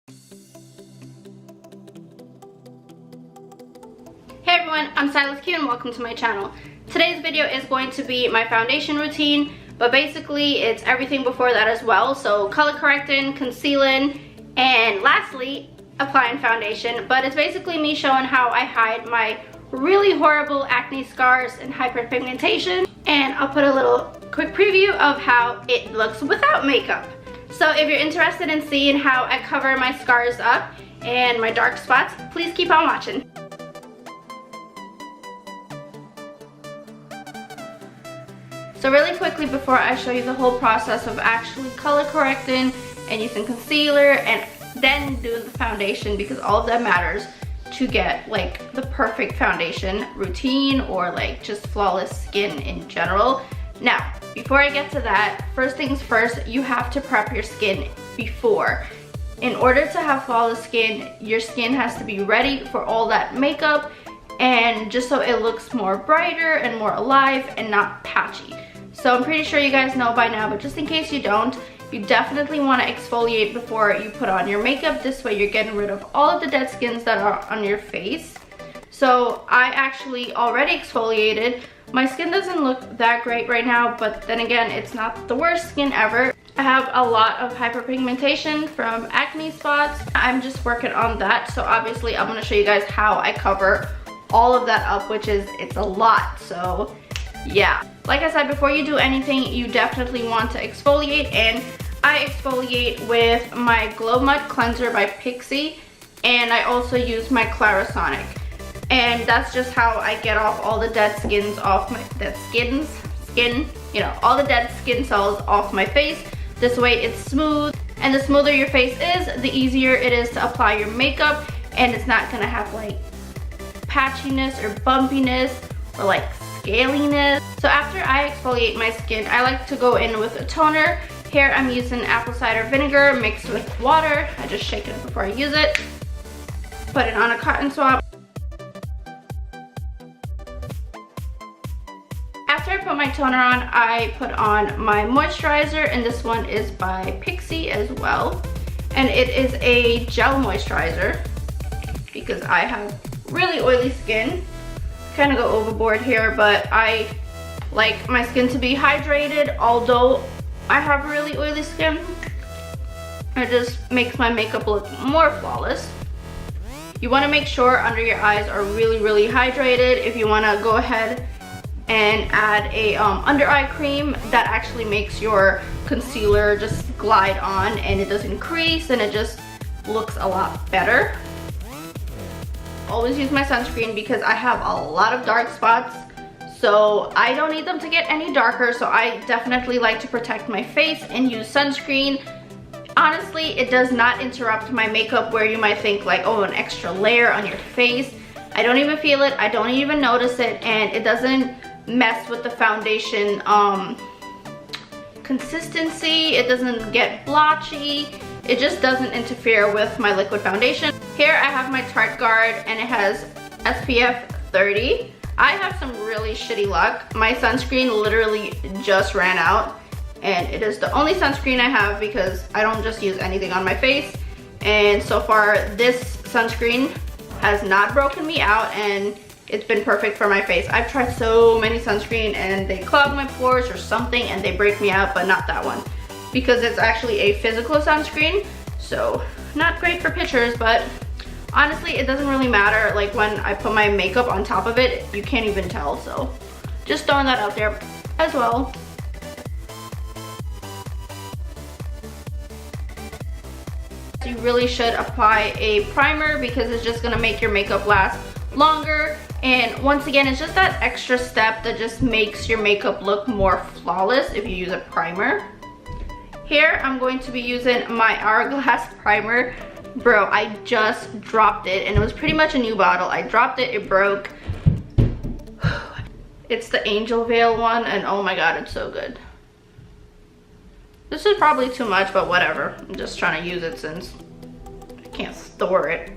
Hey everyone, I'm SilasQiu and welcome to my channel. Today's video is going to be my foundation routine, but basically it's everything before that as well. So color correcting, concealing, and lastly, applying foundation. But it's basically me showing how I hide my really horrible acne scars and hyperpigmentation. And I'll put a little quick preview of how it looks without makeup. So if you're interested in seeing how I cover my scars up and my dark spots, please keep on watching. So really quickly before I show you the whole process of actually color correcting and using concealer and then doing the foundation, because all of that matters to get like the perfect foundation routine or like just flawless skin in general. Now, before I get to that, first things first, you have to prep your skin before. In order to have flawless skin, your skin has to be ready for all that makeup and just so it looks more brighter and more alive and not patchy. So I'm pretty sure you guys know by now, but just in case you don't, you definitely want to exfoliate before you put on your makeup. This way you're getting rid of all of the dead skins that are on your face. So I actually already exfoliated. My skin doesn't look that great right now, but then again, it's not the worst skin ever. I have a lot of hyperpigmentation from acne spots. I'm just working on that. So obviously I'm going to show you guys how I cover all of that up, which is, it's a lot. So yeah, like I said, before you do anything, you definitely want to exfoliate, and I exfoliate with my Glow Mud Cleanser by Pixi, and I also use my Clarisonic. And that's just how I get off all the dead skins off my, all the dead skin cells off my face. This way it's smooth, and the smoother your face is, the easier it is to apply your makeup, and it's not gonna have like patchiness or bumpiness or like scaliness. So after I exfoliate my skin, I like to go in with a toner. Here I'm using apple cider vinegar mixed with water. I just shake it before I use it. Put it on a cotton swab. After I put my toner on, I put on my moisturizer, and this one is by Pixi as well. And it is a gel moisturizer because I have really oily skin. Kind of go overboard here, but I like my skin to be hydrated. Although I have really oily skin, it just makes my makeup look more flawless. You want to make sure under your eyes are really hydrated. If you want to go ahead and add a under eye cream, that actually makes your concealer just glide on and it doesn't crease and it just looks a lot better. Always use my sunscreen because I have a lot of dark spots, so I don't need them to get any darker. So I definitely like to protect my face and use sunscreen. Honestly, it does not interrupt my makeup where you might think like, oh, an extra layer on your face. I don't even feel it, I don't even notice it, and it doesn't mess with the foundation consistency. It doesn't get blotchy. It just doesn't interfere with my liquid foundation. Here I have my Tarte Guard, and it has SPF 30. I have some really shitty luck. My sunscreen literally just ran out, and it is the only sunscreen I have because I don't just use anything on my face. And so far this sunscreen has not broken me out, and it's been perfect for my face. I've tried so many sunscreen and they clog my pores or something and they break me out, but not that one, because it's actually a physical sunscreen. So not great for pictures, but honestly it doesn't really matter. Like when I put my makeup on top of it, you can't even tell. So just throwing that out there as well. You really should apply a primer because it's just gonna make your makeup last longer. And once again, it's just that extra step that just makes your makeup look more flawless if you use a primer. Here I'm going to be using my Hourglass primer. Bro, I just dropped it and it was pretty much a new bottle. I dropped it, it broke. It's the Angel Veil one, and oh my god, it's so good. This is probably too much, but whatever. I'm just trying to use it since I can't store it.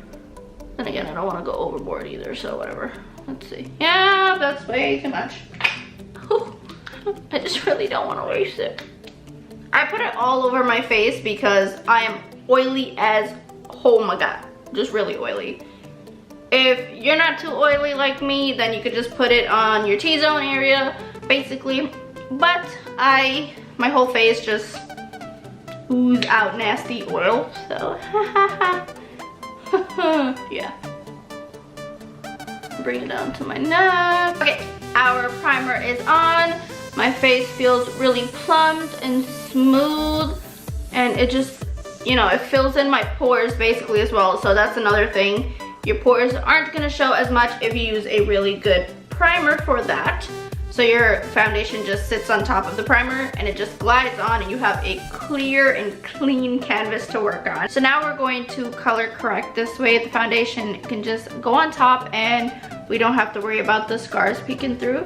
Then again, I don't want to go overboard either, so whatever. Let's see. Yeah, that's way too much. I just really don't want to waste it. I put it all over my face because I am oily as oh my god, just really oily. If you're not too oily like me, then you could just put it on your T-zone area, basically. But my whole face just ooze out nasty oil, so yeah. Bring it down to my neck. Okay, our primer is on. My face feels really plumped and smooth, and it just, you know, it fills in my pores basically as well. So that's another thing. Your pores aren't gonna show as much if you use a really good primer for that. So your foundation just sits on top of the primer and it just glides on, and you have a clear and clean canvas to work on. So now we're going to color correct. This way the foundation can just go on top and we don't have to worry about the scars peeking through.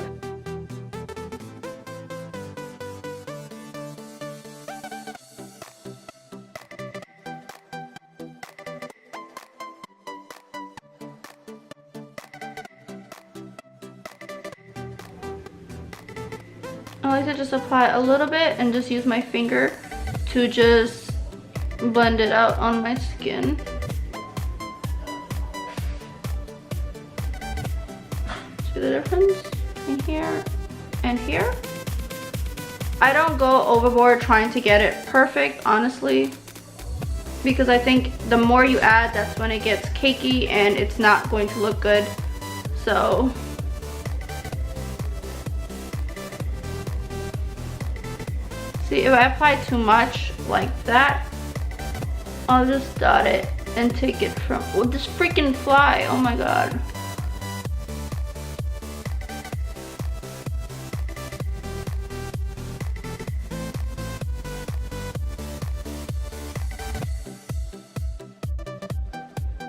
I like to just apply a little bit and just use my finger to just blend it out on my skin. See the difference in here and here? I don't go overboard trying to get it perfect, honestly, because I think the more you add, that's when it gets cakey and it's not going to look good. So see, if I apply too much like that, I'll just dot it and take it from, oh, this freaking fly, oh my god.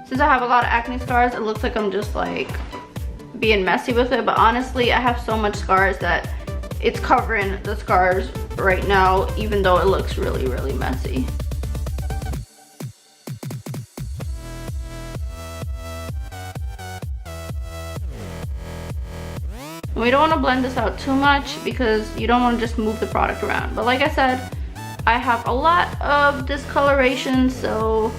Since I have a lot of acne scars, it looks like I'm just like being messy with it, but honestly, I have so much scars that it's covering the scars right now, even though it looks really, really messy. And we don't want to blend this out too much because you don't want to just move the product around. But like I said, I have a lot of discoloration, so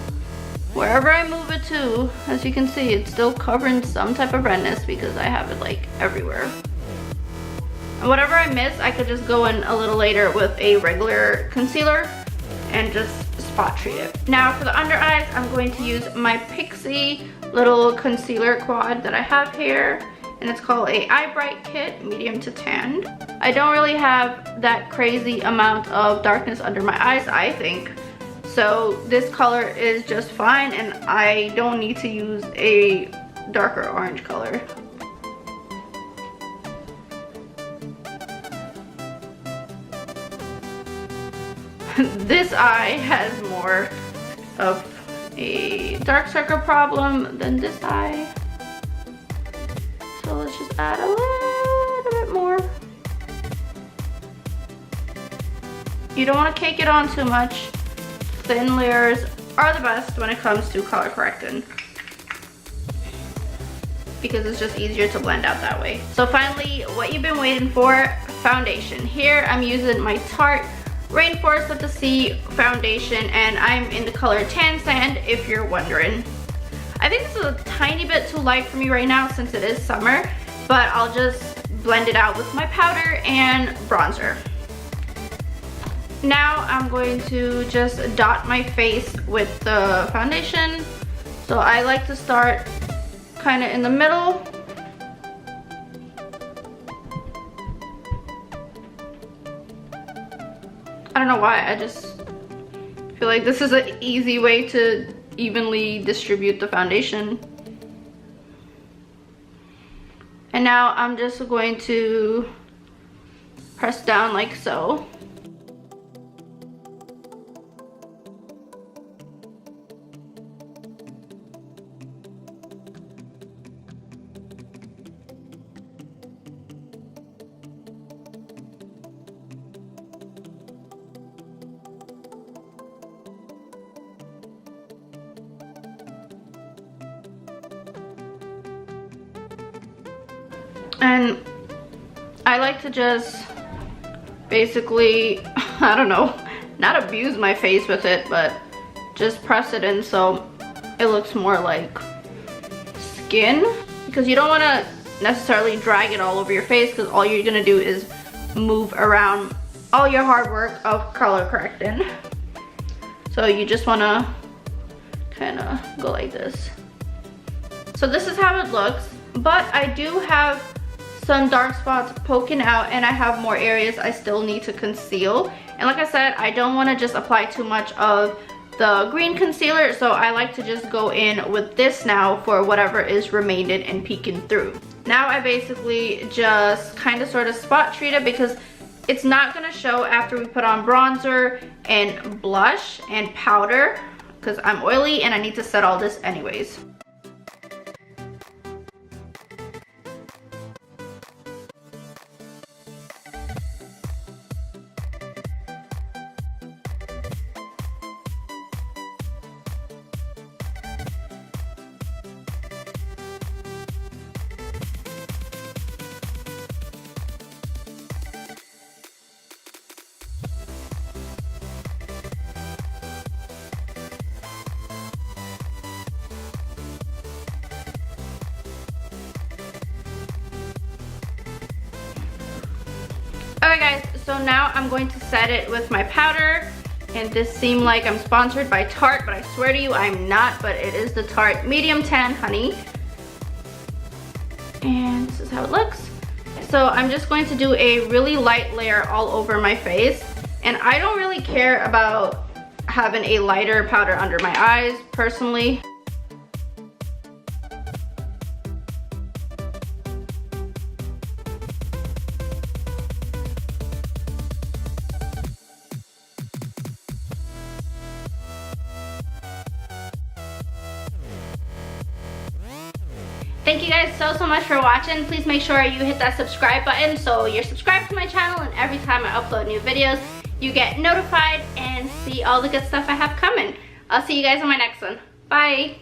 wherever I move it to, as you can see, it's still covering some type of redness because I have it like everywhere. And whatever I miss, I could just go in a little later with a regular concealer and just spot treat it. Now for the under eyes, I'm going to use my Pixie little concealer quad that I have here, and it's called a Eye Bright Kit, medium to tan. I don't really have that crazy amount of darkness under my eyes, I think. So this color is just fine, and I don't need to use a darker orange color. This eye has more of a dark circle problem than this eye. So let's just add a little bit more. You don't want to cake it on too much. Thin layers are the best when it comes to color correcting, because it's just easier to blend out that way. So finally, what you've been waiting for, foundation. Here I'm using my Tarte Rainforest of the Sea foundation, and I'm in the color Tan Sand, if you're wondering. I think this is a tiny bit too light for me right now since it is summer, but I'll just blend it out with my powder and bronzer. Now I'm going to just dot my face with the foundation. So I like to start kind of in the middle. I don't know why, I just feel like this is an easy way to evenly distribute the foundation. And now I'm just going to press down like so. And I like to just basically, I don't know, not abuse my face with it, but just press it in so it looks more like skin, because you don't want to necessarily drag it all over your face, because all you're gonna do is move around all your hard work of color correcting. So you just want to kind of go like this. So this is how it looks, but I do have some dark spots poking out, and I have more areas I still need to conceal. And like I said, I don't want to just apply too much of the green concealer, so I like to just go in with this now for whatever is remaining and peeking through. Now I basically just kind of sort of spot treat it, because it's not going to show after we put on bronzer and blush and powder, because I'm oily and I need to set all this anyways. Alright guys, so now I'm going to set it with my powder, and this seemed like I'm sponsored by Tarte, but I swear to you I'm not, but it is the Tarte Medium Tan Honey. And this is how it looks. So I'm just going to do a really light layer all over my face, and I don't really care about having a lighter powder under my eyes personally. Thank you guys so much for watching. Please make sure you hit that subscribe button so you're subscribed to my channel, and every time I upload new videos you get notified and see all the good stuff I have coming. I'll see you guys on my next one. Bye!